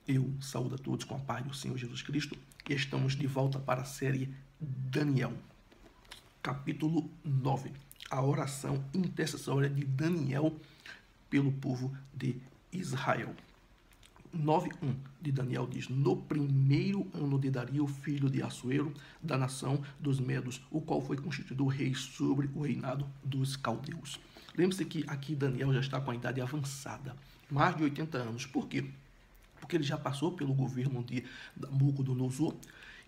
Eu saúdo a todos com a paz do Senhor Jesus Cristo e estamos de volta para a série Daniel, capítulo 9, a oração intercessória de Daniel pelo povo de Israel. 9:1 de Daniel diz: no primeiro ano de Dario, filho de Assuero, da nação dos Medos, o qual foi constituído rei sobre o reinado dos caldeus. Lembre-se que aqui Daniel já está com a idade avançada, mais de 80 anos. Por quê? Porque ele já passou pelo governo de Nabucodonosor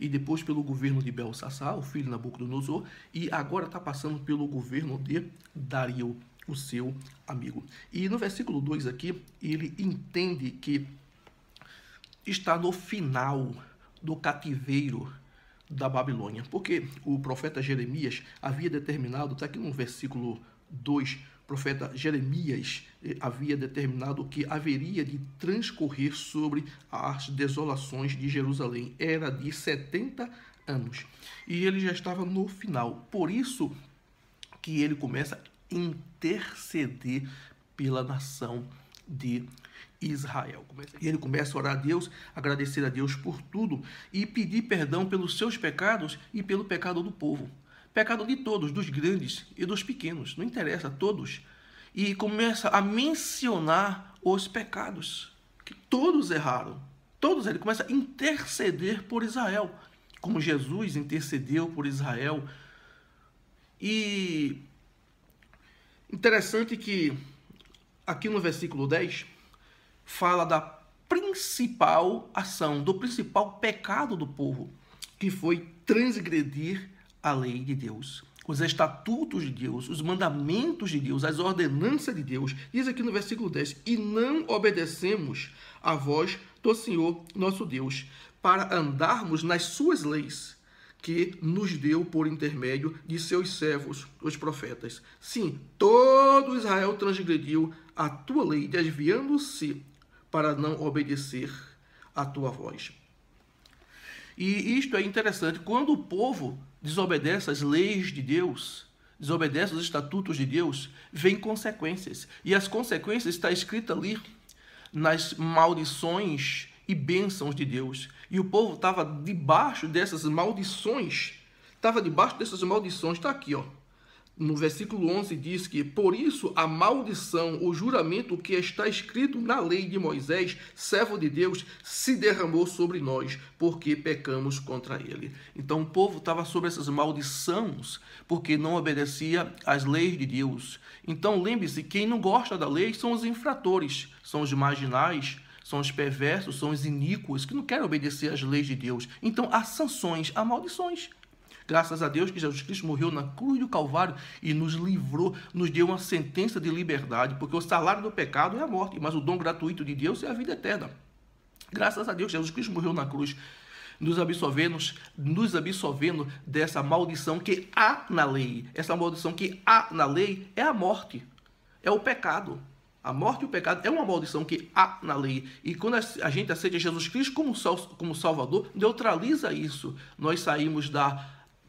e depois pelo governo de Belsassar, o filho de Nabucodonosor, e agora está passando pelo governo de Dario, o seu amigo. E no versículo 2 aqui, ele entende que está no final do cativeiro da Babilônia, porque o profeta Jeremias havia determinado, está aqui no versículo 2, o profeta Jeremias havia determinado que haveria de transcorrer sobre as desolações de Jerusalém. Era de 70 anos. E ele já estava no final. Por isso que ele começa a interceder pela nação de Israel. E ele começa a orar a Deus, agradecer a Deus por tudo e pedir perdão pelos seus pecados e pelo pecado do povo. Pecado de todos, dos grandes e dos pequenos, não interessa, todos. E começa a mencionar os pecados, que todos erraram. Todos, ele começa a interceder por Israel, como Jesus intercedeu por Israel. E interessante que aqui no versículo 10 fala da principal ação, do principal pecado do povo, que foi transgredir a lei de Deus, os estatutos de Deus, os mandamentos de Deus, as ordenanças de Deus. Diz aqui no versículo 10, e não obedecemos a voz do Senhor nosso Deus, para andarmos nas suas leis, que nos deu por intermédio de seus servos, os profetas. Sim, todo Israel transgrediu a tua lei, desviando-se para não obedecer a tua voz. E isto é interessante, quando o povo desobedece às leis de Deus, desobedece aos estatutos de Deus, vem consequências. E as consequências está escrita ali nas maldições e bênçãos de Deus. E o povo estava debaixo dessas maldições. Está aqui, ó. No versículo 11 diz que, por isso, a maldição, o juramento que está escrito na lei de Moisés, servo de Deus, se derramou sobre nós, porque pecamos contra ele. Então, o povo estava sob essas maldições, porque não obedecia às leis de Deus. Então, lembre-se, quem não gosta da lei são os infratores, são os marginais, são os perversos, são os iníquos, que não querem obedecer às leis de Deus. Então, há sanções, há maldições. Graças a Deus que Jesus Cristo morreu na cruz do Calvário e nos livrou, nos deu uma sentença de liberdade, porque o salário do pecado é a morte, mas o dom gratuito de Deus é a vida eterna. Graças a Deus, Jesus Cristo morreu na cruz, nos absolvendo dessa maldição que há na lei. Essa maldição que há na lei é a morte, é o pecado. A morte e o pecado é uma maldição que há na lei. E quando a gente aceita Jesus Cristo como Salvador, neutraliza isso. Nós saímos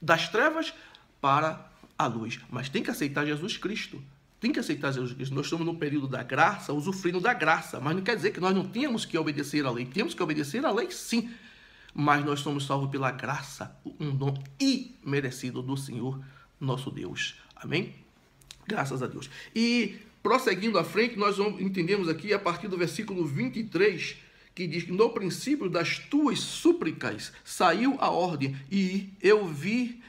das trevas para a luz. Mas tem que aceitar Jesus Cristo. Tem que aceitar Jesus Cristo. Nós estamos no período da graça, usufruindo da graça. Mas não quer dizer que nós não temos que obedecer à lei. Temos que obedecer à lei, sim. Mas nós somos salvos pela graça, um dom imerecido do Senhor, nosso Deus. Amém? Graças a Deus. E prosseguindo à frente, nós entendemos aqui a partir do versículo 23, que diz que no princípio das tuas súplicas saiu a ordem, e eu vim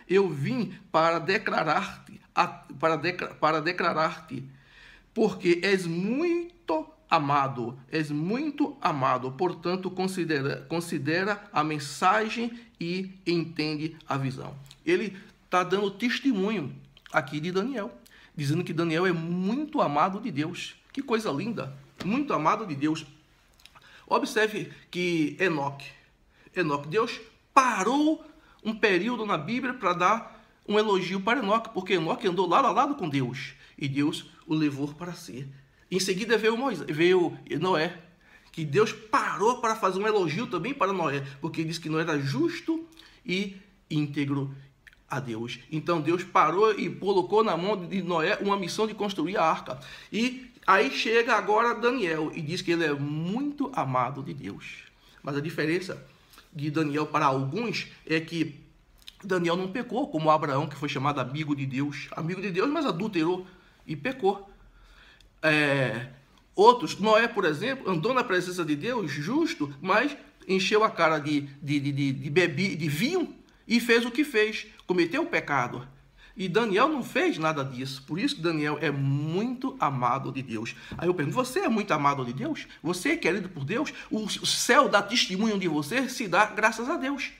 para declarar-te, porque és muito amado, portanto considera a mensagem e entende a visão. Ele está dando testemunho aqui de Daniel, dizendo que Daniel é muito amado de Deus. Que coisa linda, muito amado de Deus. Observe que Enoque, Deus parou um período na Bíblia para dar um elogio para Enoque, porque Enoque andou lado a lado com Deus, e Deus o levou para si. Em seguida veio Noé, que Deus parou para fazer um elogio também para Noé, porque disse que Noé era justo e íntegro a Deus. Então Deus parou e colocou na mão de Noé uma missão de construir a arca. E aí chega agora Daniel e diz que ele é muito amado de Deus. Mas a diferença de Daniel para alguns é que Daniel não pecou, como Abraão, que foi chamado amigo de Deus, mas adulterou e pecou. Outros, Noé, por exemplo, andou na presença de Deus, justo, mas encheu a cara de vinho e fez o que fez, cometeu o pecado. E Daniel não fez nada disso. Por isso que Daniel é muito amado de Deus. Aí eu pergunto, você é muito amado de Deus? Você é querido por Deus? O céu dá testemunho de você, se dá graças a Deus.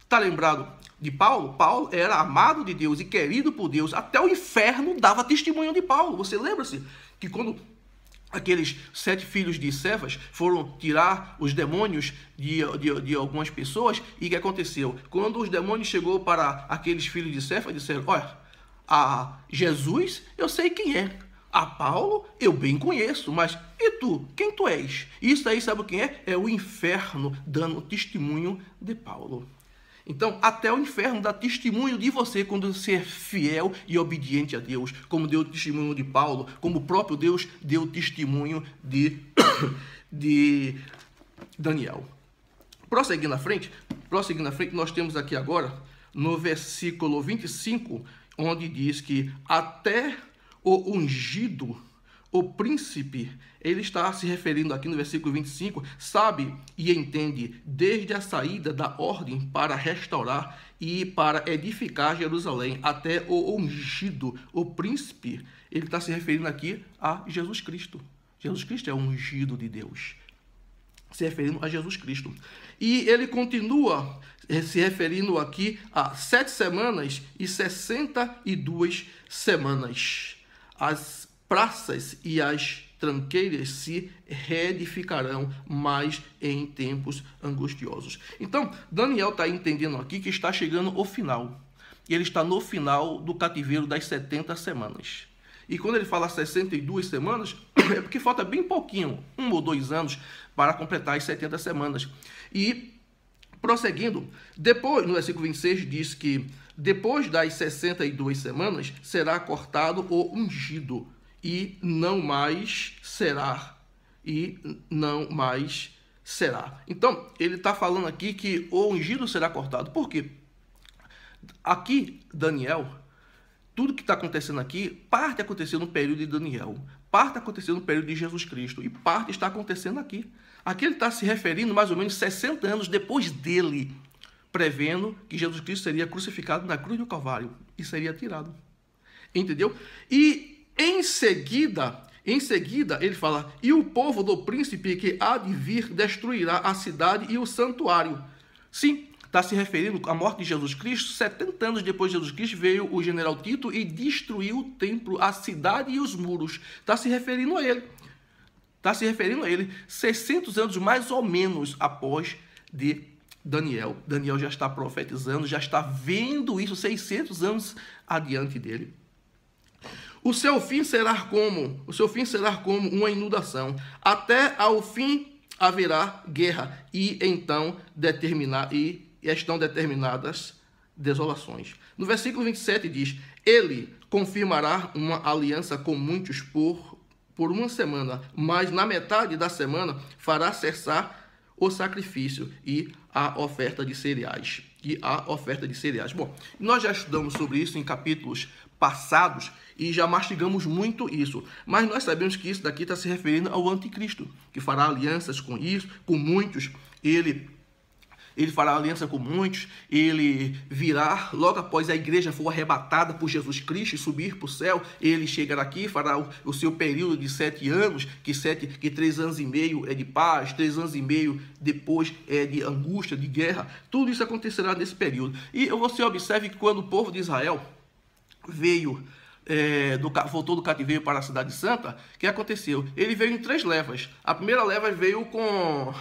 Está lembrado de Paulo? Paulo era amado de Deus e querido por Deus. Até o inferno dava testemunho de Paulo. Você lembra-se que quando aqueles 7 filhos de Cefas foram tirar os demônios de algumas pessoas, e o que aconteceu? Quando os demônios chegou para aqueles filhos de Cefas, disseram, olha, a Jesus eu sei quem é, a Paulo eu bem conheço, mas e tu? Quem tu és? Isso aí sabe quem é? É o inferno dando testemunho de Paulo. Então, até o inferno dá testemunho de você quando você é fiel e obediente a Deus, como deu testemunho de Paulo, como o próprio Deus deu testemunho de Daniel. Prosseguindo à frente, nós temos aqui agora, no versículo 25, onde diz que até o ungido, o príncipe, ele está se referindo aqui no versículo 25, sabe e entende desde a saída da ordem para restaurar e para edificar Jerusalém, até o ungido, o príncipe, ele está se referindo aqui a Jesus Cristo. Jesus Cristo é o ungido de Deus, se referindo a Jesus Cristo. E ele continua se referindo aqui a 7 semanas e 62 semanas. As praças e as tranqueiras se reedificarão, mas em tempos angustiosos. Então, Daniel está entendendo aqui que está chegando o final. E ele está no final do cativeiro das 70 semanas. E quando ele fala 62 semanas, é porque falta bem pouquinho, 1 ou 2 anos, para completar as 70 semanas. E, prosseguindo, depois, no versículo 26, diz que depois das 62 semanas, será cortado o ungido, e não mais será. Então, ele está falando aqui que o ungido será cortado. Por quê? Aqui, Daniel, tudo que está acontecendo aqui, parte aconteceu no período de Daniel, parte aconteceu no período de Jesus Cristo, e parte está acontecendo aqui. Aqui ele está se referindo mais ou menos 60 anos depois dele, prevendo que Jesus Cristo seria crucificado na cruz do Calvário e seria tirado. Entendeu? E em seguida, ele fala, e o povo do príncipe que há de vir destruirá a cidade e o santuário. Sim, está se referindo à morte de Jesus Cristo. 70 anos depois de Jesus Cristo veio o general Tito e destruiu o templo, a cidade e os muros. Está se referindo a ele. 600 anos mais ou menos após de Daniel. Daniel já está profetizando, já está vendo isso 600 anos adiante dele. O seu fim será como uma inundação. Até ao fim haverá guerra, e então estão determinadas desolações. No versículo 27 diz, ele confirmará uma aliança com muitos por uma semana, mas na metade da semana fará cessar o sacrifício e a oferta de cereais. Bom, nós já estudamos sobre isso em capítulos passados e já mastigamos muito isso, mas nós sabemos que isso daqui está se referindo ao anticristo, que fará alianças com muitos. Ele fará aliança com muitos, ele virá, logo após a igreja for arrebatada por Jesus Cristo e subir para o céu, ele chegará aqui, fará o seu período de 7 anos, que 3 anos e meio é de paz, 3 anos e meio depois é de angústia, de guerra. Tudo isso acontecerá nesse período. E você observe que quando o povo de Israel voltou do cativeiro para a cidade santa, o que aconteceu? Ele veio em 3 levas. A primeira leva veio com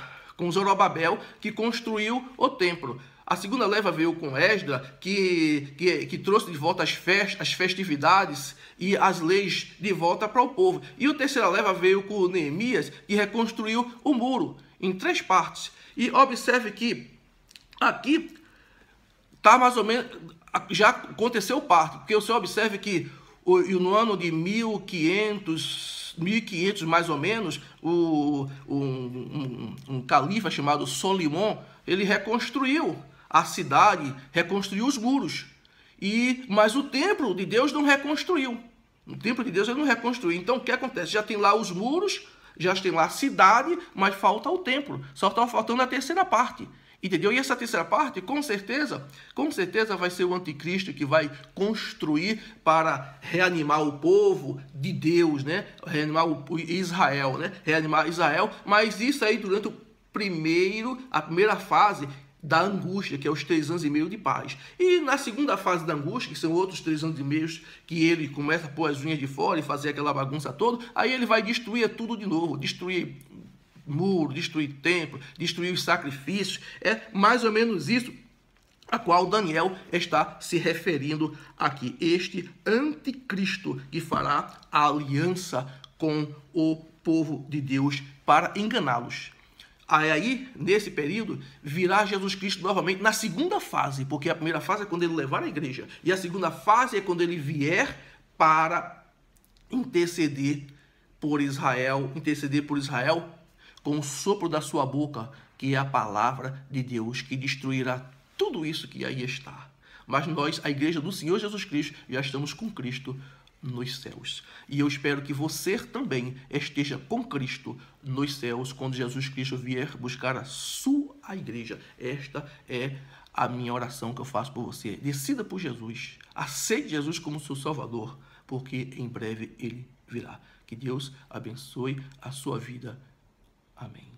Zorobabel, que construiu o templo. A segunda leva veio com Esdras, que trouxe de volta as festividades e as leis de volta para o povo. E a terceira leva veio com Neemias, que reconstruiu o muro em 3 partes. E observe que aqui está mais ou menos, já aconteceu parte, porque você observe que e no ano de 1500 mais ou menos, um califa chamado Solimão, ele reconstruiu a cidade, reconstruiu os muros. Mas o templo de Deus não reconstruiu. O templo de Deus ele não reconstruiu. Então o que acontece? Já tem lá os muros, já tem lá a cidade, mas falta o templo. Só está faltando a terceira parte. Entendeu? E essa terceira parte, com certeza vai ser o anticristo que vai construir para reanimar o povo de Deus, né? Reanimar Israel, né? Reanimar Israel, mas isso aí durante a primeira fase da angústia, que é os 3 anos e meio de paz. E na segunda fase da angústia, que são outros 3 anos e meio, que ele começa a pôr as unhas de fora e fazer aquela bagunça toda, aí ele vai destruir tudo de novo, destruir muro, destruir templo, destruir os sacrifícios. É mais ou menos isso a qual Daniel está se referindo aqui. Este anticristo que fará a aliança com o povo de Deus para enganá-los. Aí, nesse período, virá Jesus Cristo novamente na segunda fase, porque a primeira fase é quando ele levar a igreja, e a segunda fase é quando ele vier para interceder por Israel com o sopro da sua boca, que é a palavra de Deus, que destruirá tudo isso que aí está. Mas nós, a igreja do Senhor Jesus Cristo, já estamos com Cristo nos céus. E eu espero que você também esteja com Cristo nos céus quando Jesus Cristo vier buscar a sua igreja. Esta é a minha oração que eu faço por você. Decida por Jesus. Aceite Jesus como seu Salvador, porque em breve ele virá. Que Deus abençoe a sua vida. Amém.